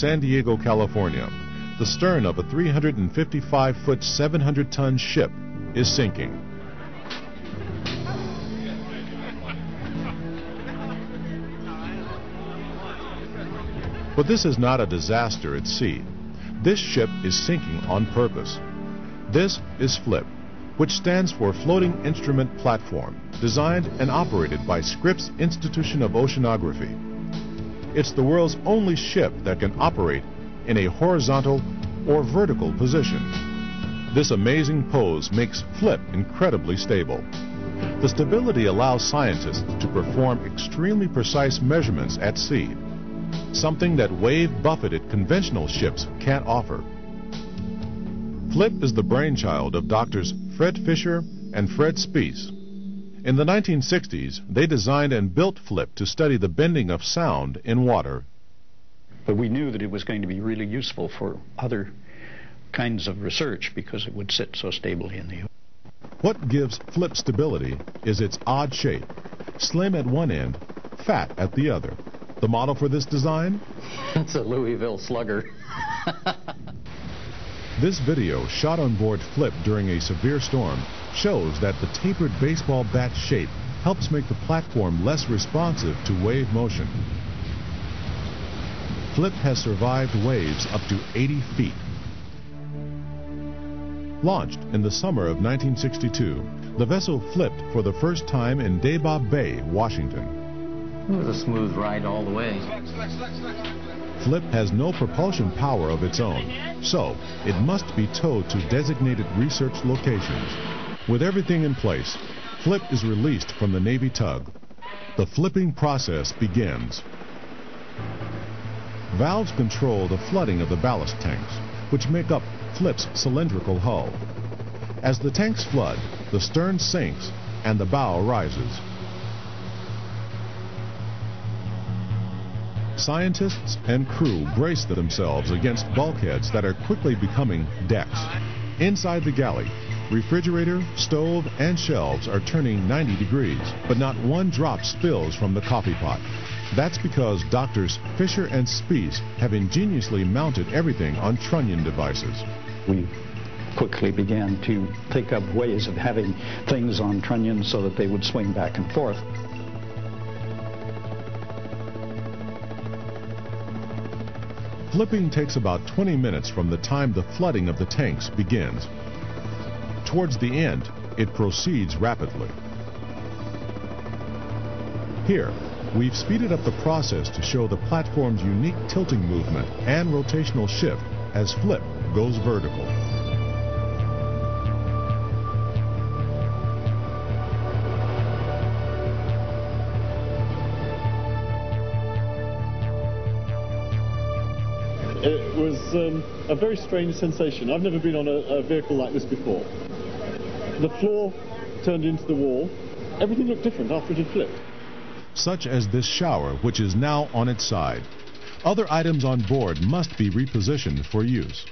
San Diego, California, the stern of a 355-foot, 700-ton ship is sinking. But this is not a disaster at sea. This ship is sinking on purpose. This is FLIP, which stands for Floating Instrument Platform, designed and operated by Scripps Institution of Oceanography. It's the world's only ship that can operate in a horizontal or vertical position. This amazing pose makes FLIP incredibly stable. The stability allows scientists to perform extremely precise measurements at sea, something that wave-buffeted conventional ships can't offer. FLIP is the brainchild of doctors Fred Fisher and Fred Spiess. In the 1960s, they designed and built FLIP to study the bending of sound in water. But we knew that it was going to be really useful for other kinds of research because it would sit so stably in the ocean. What gives FLIP stability is its odd shape, slim at one end, fat at the other. The model for this design? It's a Louisville Slugger. This video, shot on board FLIP during a severe storm, shows that the tapered baseball bat shape helps make the platform less responsive to wave motion. FLIP has survived waves up to 80 feet. Launched in the summer of 1962, the vessel flipped for the first time in Dayba Bay, Washington. It was a smooth ride all the way. FLIP has no propulsion power of its own, so it must be towed to designated research locations. With everything in place, FLIP is released from the Navy tug. The flipping process begins. Valves control the flooding of the ballast tanks, which make up FLIP's cylindrical hull. As the tanks flood, the stern sinks and the bow rises. Scientists and crew brace themselves against bulkheads that are quickly becoming decks. Inside the galley, refrigerator, stove, and shelves are turning 90 degrees, but not one drop spills from the coffee pot. That's because doctors Fisher and Spiess have ingeniously mounted everything on trunnion devices. We quickly began to think up ways of having things on trunnions so that they would swing back and forth. Flipping takes about 20 minutes from the time the flooding of the tanks begins. Towards the end, it proceeds rapidly. Here, we've speeded up the process to show the platform's unique tilting movement and rotational shift as FLIP goes vertical. It was a very strange sensation. I've never been on a vehicle like this before. The floor turned into the wall. Everything looked different after it had flipped. Such as this shower, which is now on its side. Other items on board must be repositioned for use.